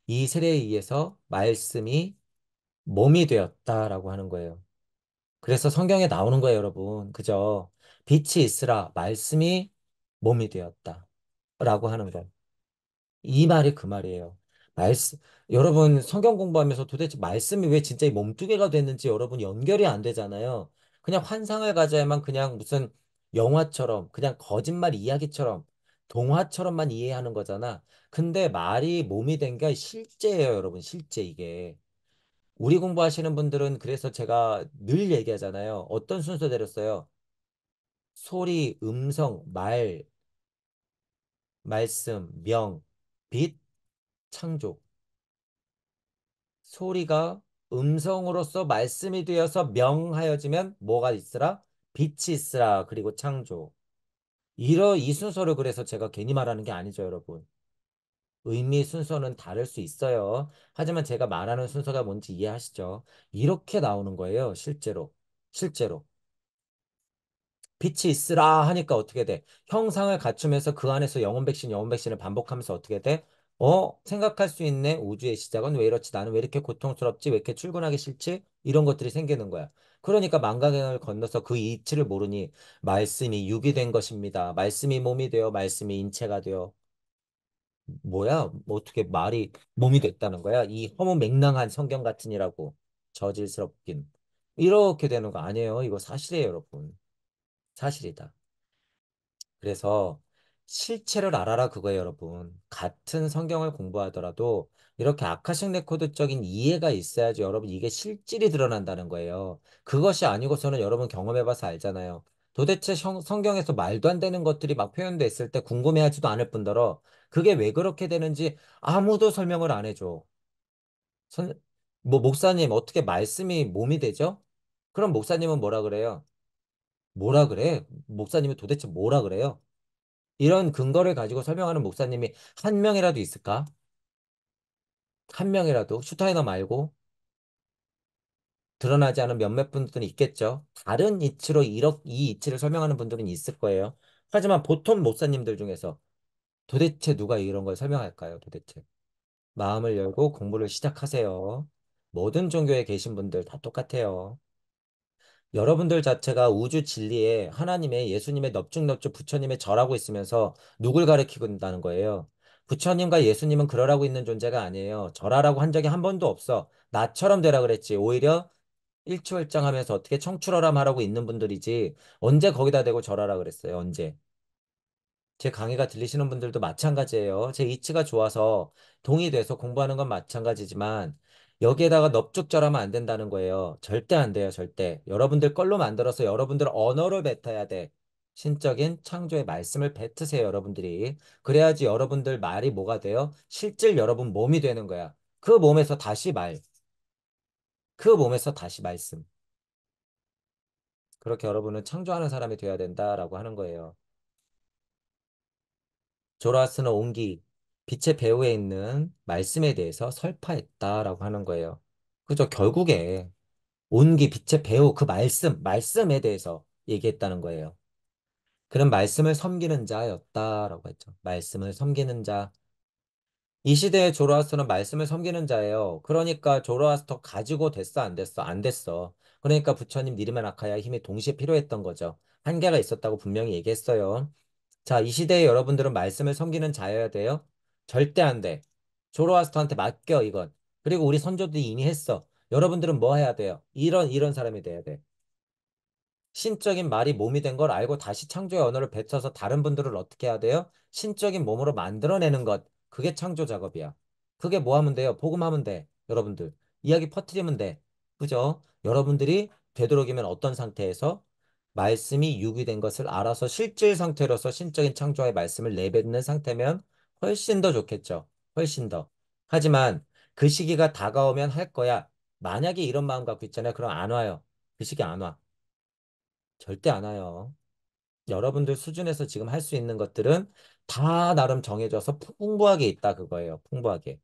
이 세례에 의해서 말씀이 몸이 되었다라고 하는 거예요. 그래서 성경에 나오는 거예요, 여러분. 그죠? 빛이 있으라 말씀이 몸이 되었다. 라고 하는 거. 이 말이 그 말이에요. 말씀, 여러분 성경 공부하면서 도대체 말씀이 왜 진짜 이 몸뚱이가 됐는지 여러분 연결이 안 되잖아요. 그냥 환상을 가져야만 그냥 무슨 영화처럼, 그냥 거짓말 이야기처럼, 동화처럼만 이해하는 거잖아. 근데 말이 몸이 된 게 실제예요, 여러분. 실제 이게. 우리 공부하시는 분들은 그래서 제가 늘 얘기하잖아요. 어떤 순서대로 써요? 소리, 음성, 말씀, 빛, 창조. 소리가 음성으로서 말씀이 되어서 명하여지면 뭐가 있으라? 빛이 있으라. 그리고 창조. 이 순서를 그래서 제가 괜히 말하는 게 아니죠, 여러분. 의미 순서는 다를 수 있어요. 하지만 제가 말하는 순서가 뭔지 이해하시죠? 이렇게 나오는 거예요, 실제로. 실제로. 빛이 있으라 하니까 어떻게 돼? 형상을 갖추면서 그 안에서 영혼 백신을 반복하면서 어떻게 돼? 생각할 수 있네. 우주의 시작은 왜 이렇지? 나는 왜 이렇게 고통스럽지? 왜 이렇게 출근하기 싫지? 이런 것들이 생기는 거야. 그러니까 만강을 건너서 그 이치를 모르니 말씀이 육이 된 것입니다. 말씀이 몸이 되어 말씀이 인체가 되어 뭐야? 뭐 어떻게 말이 몸이 됐다는 거야? 이 허무맹랑한 성경 같으니라고 저질스럽긴 이렇게 되는 거 아니에요. 이거 사실이에요, 여러분. 사실이다. 그래서 실체를 알아라 그거예요, 여러분. 같은 성경을 공부하더라도 이렇게 아카식 레코드적인 이해가 있어야지 여러분 이게 실질이 드러난다는 거예요. 그것이 아니고서는 여러분 경험해봐서 알잖아요. 도대체 성경에서 말도 안 되는 것들이 막 표현됐을 때 궁금해하지도 않을 뿐더러 그게 왜 그렇게 되는지 아무도 설명을 안 해줘. 선, 목사님 어떻게 말씀이 몸이 되죠? 그럼 목사님은 뭐라 그래요? 뭐라 그래? 목사님이 도대체 뭐라 그래요? 이런 근거를 가지고 설명하는 목사님이 한 명이라도 있을까? 한 명이라도 슈타이너 말고 드러나지 않은 몇몇 분들은 있겠죠. 다른 이치로 이 이치를 설명하는 분들은 있을 거예요. 하지만 보통 목사님들 중에서 도대체 누가 이런 걸 설명할까요? 도대체. 마음을 열고 공부를 시작하세요. 모든 종교에 계신 분들 다 똑같아요. 여러분들 자체가 우주 진리에 하나님의 예수님의 넙죽넙죽 부처님의 절하고 있으면서 누굴 가리키고 있다는 거예요. 부처님과 예수님은 그러라고 있는 존재가 아니에요. 절하라고 한 적이 한 번도 없어. 나처럼 되라 그랬지. 오히려 일취월장하면서 어떻게 청출어람 하라고 있는 분들이지. 언제 거기다 대고 절하라 그랬어요. 언제. 제 강의가 들리시는 분들도 마찬가지예요. 제 이치가 좋아서 동의 돼서 공부하는 건 마찬가지지만 여기에다가 넙죽절하면 안 된다는 거예요. 절대 안 돼요. 절대. 여러분들 걸로 만들어서 여러분들 언어를 뱉어야 돼. 신적인 창조의 말씀을 뱉으세요. 여러분들이. 그래야지 여러분들 말이 뭐가 돼요? 실질 여러분 몸이 되는 거야. 그 몸에서 다시 말. 그 몸에서 다시 말씀. 그렇게 여러분은 창조하는 사람이 되어야 된다라고 하는 거예요. 조라스는 온기, 빛의 배후에 있는 말씀에 대해서 설파했다라고 하는 거예요. 그죠? 결국에 온기, 빛의 배후, 그 말씀에 대해서 얘기했다는 거예요. 그는 말씀을 섬기는 자였다라고 했죠. 말씀을 섬기는 자. 이 시대의 조로아스터는 말씀을 섬기는 자예요. 그러니까 조로아스터 가지고 됐어, 안 됐어? 안 됐어. 그러니까 부처님 니르만 아카야 힘이 동시에 필요했던 거죠. 한계가 있었다고 분명히 얘기했어요. 자, 이 시대에 여러분들은 말씀을 섬기는 자여야 돼요? 절대 안 돼. 조로아스터한테 맡겨, 이건. 그리고 우리 선조들이 이미 했어. 여러분들은 뭐 해야 돼요? 이런 사람이 돼야 돼. 신적인 말이 몸이 된 걸 알고 다시 창조의 언어를 뱉어서 다른 분들을 어떻게 해야 돼요? 신적인 몸으로 만들어내는 것. 그게 창조 작업이야. 그게 뭐 하면 돼요? 복음하면 돼. 여러분들. 이야기 퍼뜨리면 돼. 그죠? 여러분들이 되도록이면 어떤 상태에서 말씀이 유기된 것을 알아서 실질 상태로서 신적인 창조의 말씀을 내뱉는 상태면 훨씬 더 좋겠죠. 훨씬 더. 하지만 그 시기가 다가오면 할 거야. 만약에 이런 마음 갖고 있잖아요. 그럼 안 와요. 그 시기 안 와. 절대 안 와요. 여러분들 수준에서 지금 할 수 있는 것들은 다 나름 정해져서 풍부하게 있다 그거예요. 풍부하게.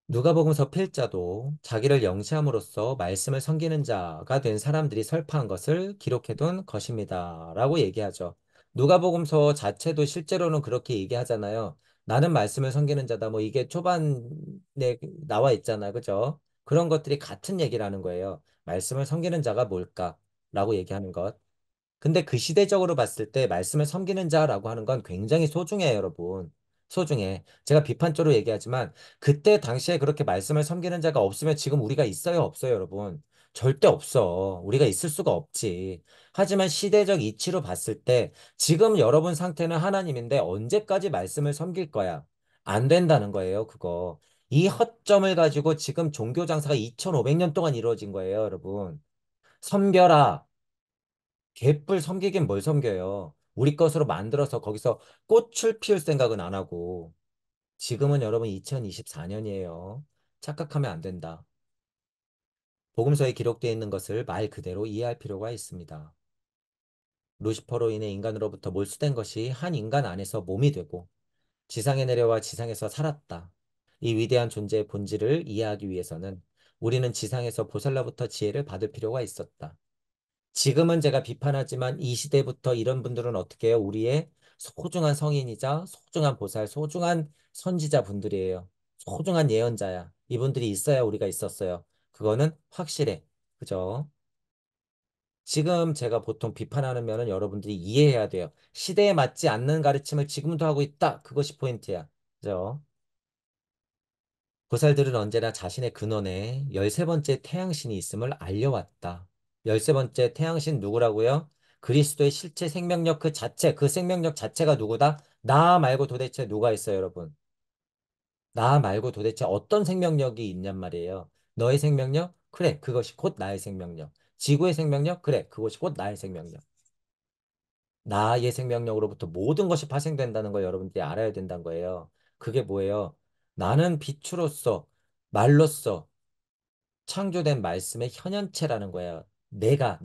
누가복음서 필자도 자기를 영시함으로써 말씀을 섬기는 자가 된 사람들이 설파한 것을 기록해둔 것입니다. 라고 얘기하죠. 누가복음서 자체도 실제로는 그렇게 얘기하잖아요. 나는 말씀을 섬기는 자다. 뭐 이게 초반에 나와 있잖아요. 그죠? 그런 것들이 같은 얘기라는 거예요. 말씀을 섬기는 자가 뭘까? 라고 얘기하는 것. 근데 그 시대적으로 봤을 때 말씀을 섬기는 자라고 하는 건 굉장히 소중해요, 여러분. 소중해. 제가 비판적으로 얘기하지만 그때 당시에 그렇게 말씀을 섬기는 자가 없으면 지금 우리가 있어요, 없어요, 여러분? 절대 없어. 우리가 있을 수가 없지. 하지만 시대적 이치로 봤을 때 지금 여러분 상태는 하나님인데 언제까지 말씀을 섬길 거야? 안 된다는 거예요, 그거. 이 허점을 가지고 지금 종교 장사가 2500년 동안 이루어진 거예요, 여러분. 섬겨라. 개뿔 섬기긴 뭘 섬겨요. 우리 것으로 만들어서 거기서 꽃을 피울 생각은 안 하고. 지금은 여러분 2024년이에요. 착각하면 안 된다. 복음서에 기록되어 있는 것을 말 그대로 이해할 필요가 있습니다. 루시퍼로 인해 인간으로부터 몰수된 것이 한 인간 안에서 몸이 되고 지상에 내려와 지상에서 살았다. 이 위대한 존재의 본질을 이해하기 위해서는 우리는 지상에서 보살로부터 지혜를 받을 필요가 있었다. 지금은 제가 비판하지만 이 시대부터 이런 분들은 어떻게 해요? 우리의 소중한 성인이자 소중한 보살, 소중한 선지자 분들이에요. 소중한 예언자야. 이분들이 있어야 우리가 있었어요. 그거는 확실해. 그죠? 지금 제가 보통 비판하는 면은 여러분들이 이해해야 돼요. 시대에 맞지 않는 가르침을 지금도 하고 있다. 그것이 포인트야. 그죠? 보살들은 언제나 자신의 근원에 13번째 태양신이 있음을 알려왔다. 13번째 태양신 누구라고요? 그리스도의 실체 생명력 그 자체, 그 생명력 자체가 누구다? 나 말고 도대체 누가 있어요, 여러분? 나 말고 도대체 어떤 생명력이 있냔 말이에요. 너의 생명력? 그래, 그것이 곧 나의 생명력. 지구의 생명력? 그래, 그것이 곧 나의 생명력. 나의 생명력으로부터 모든 것이 파생된다는 걸 여러분들이 알아야 된다는 거예요. 그게 뭐예요? 나는 빛으로서, 말로써, 창조된 말씀의 현현체라는 거예요. 내가.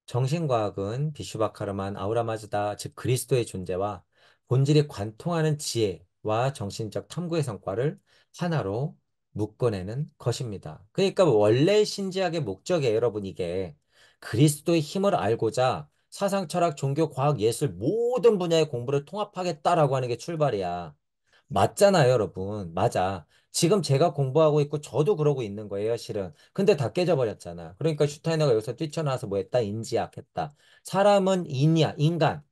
정신과학은 비슈바카르만 아우라마즈다, 즉 그리스도의 존재와 본질이 관통하는 지혜와 정신적 탐구의 성과를 하나로 묶어내는 것입니다. 그러니까 원래 신지학의 목적이에요, 여러분 이게. 그리스도의 힘을 알고자 사상, 철학, 종교, 과학, 예술 모든 분야의 공부를 통합하겠다라고 하는 게 출발이야. 맞잖아요, 여러분. 맞아. 지금 제가 공부하고 있고 저도 그러고 있는 거예요, 실은. 근데 다 깨져버렸잖아. 그러니까 슈타이너가 여기서 뛰쳐나와서 뭐 했다? 인지학 했다. 사람은 인이야, 인간.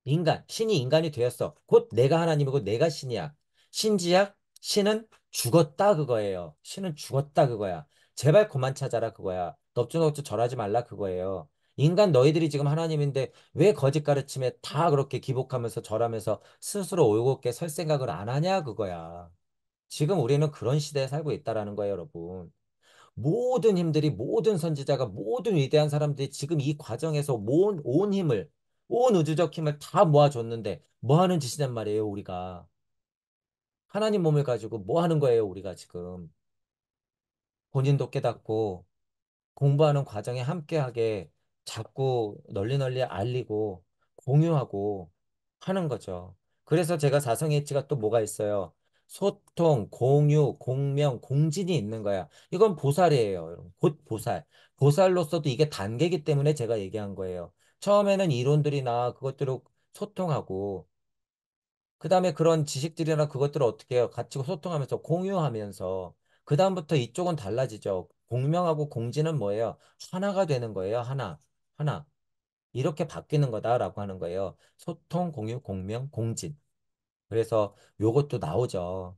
인간. 신이 인간이 되었어. 곧 내가 하나님이고 내가 신이야. 신지학, 신은 죽었다 그거예요. 신은 죽었다 그거야. 제발 그만 찾아라 그거야. 넙주넙주 절하지 말라 그거예요. 인간 너희들이 지금 하나님인데 왜 거짓 가르침에 다 그렇게 기복하면서 절하면서 스스로 올곧게 설 생각을 안 하냐 그거야. 지금 우리는 그런 시대에 살고 있다라는 거예요, 여러분. 모든 힘들이 모든 선지자가 모든 위대한 사람들이 지금 이 과정에서 온 힘을 온 우주적 힘을 다 모아줬는데 뭐 하는 짓이냔 말이에요, 우리가. 하나님 몸을 가지고 뭐 하는 거예요, 우리가 지금. 본인도 깨닫고 공부하는 과정에 함께하게 자꾸 널리 널리 알리고 공유하고 하는 거죠. 그래서 제가 사성일치가 또 뭐가 있어요? 소통, 공유, 공명, 공진이 있는 거야. 이건 보살이에요, 여러분. 곧 보살. 보살로서도 이게 단계이기 때문에 제가 얘기한 거예요. 처음에는 이론들이나 그것들을 소통하고 그 다음에 그런 지식들이나 그것들을 어떻게 해요? 같이 소통하면서 공유하면서 그 다음부터 이쪽은 달라지죠. 공명하고 공지는 뭐예요? 하나가 되는 거예요. 하나. 이렇게 바뀌는 거다라고 하는 거예요. 소통, 공유, 공명, 공진. 그래서 요것도 나오죠.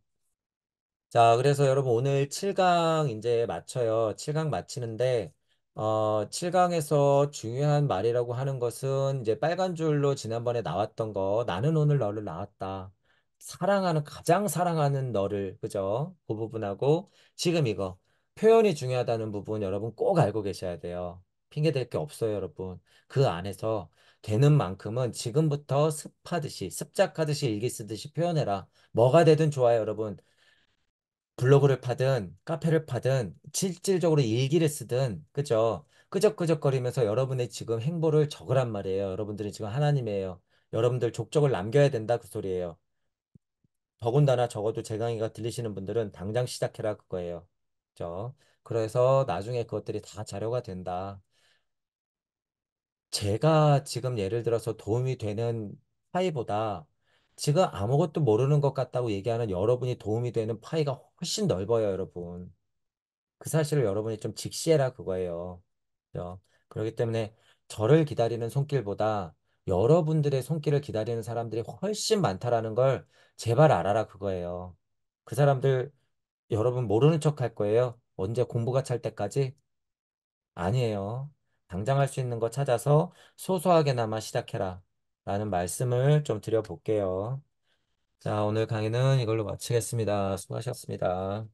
자, 그래서 여러분 오늘 7강 이제 마쳐요. 7강 마치는데 7강에서 중요한 말이라고 하는 것은 이제 빨간 줄로 지난번에 나왔던 거 나는 오늘 너를 낳았다. 사랑하는 가장 사랑하는 너를 그죠? 그 부분하고 지금 이거 표현이 중요하다는 부분 여러분 꼭 알고 계셔야 돼요. 핑계 댈 게 없어요, 여러분. 그 안에서 되는 만큼은 지금부터 습하듯이 습작하듯이 일기 쓰듯이 표현해라. 뭐가 되든 좋아요, 여러분. 블로그를 파든 카페를 파든 실질적으로 일기를 쓰든 그죠? 끄적끄적거리면서 여러분의 지금 행보를 적으란 말이에요. 여러분들이 지금 하나님이에요. 여러분들 족적을 남겨야 된다 그 소리예요. 더군다나 적어도 제 강의가 들리시는 분들은 당장 시작해라 그거예요. 그죠? 그래서 나중에 그것들이 다 자료가 된다. 제가 지금 예를 들어서 도움이 되는 파이보다 지금 아무것도 모르는 것 같다고 얘기하는 여러분이 도움이 되는 파이가 훨씬 넓어요, 여러분. 그 사실을 여러분이 좀 직시해라 그거예요. 그죠? 그렇기 때문에 저를 기다리는 손길보다 여러분들의 손길을 기다리는 사람들이 훨씬 많다라는 걸 제발 알아라 그거예요. 그 사람들 여러분 모르는 척 할 거예요. 언제 공부가 찰 때까지? 아니에요. 당장 할 수 있는 거 찾아서 소소하게나마 시작해라. 라는 말씀을 좀 드려볼게요. 자, 오늘 강의는 이걸로 마치겠습니다. 수고하셨습니다.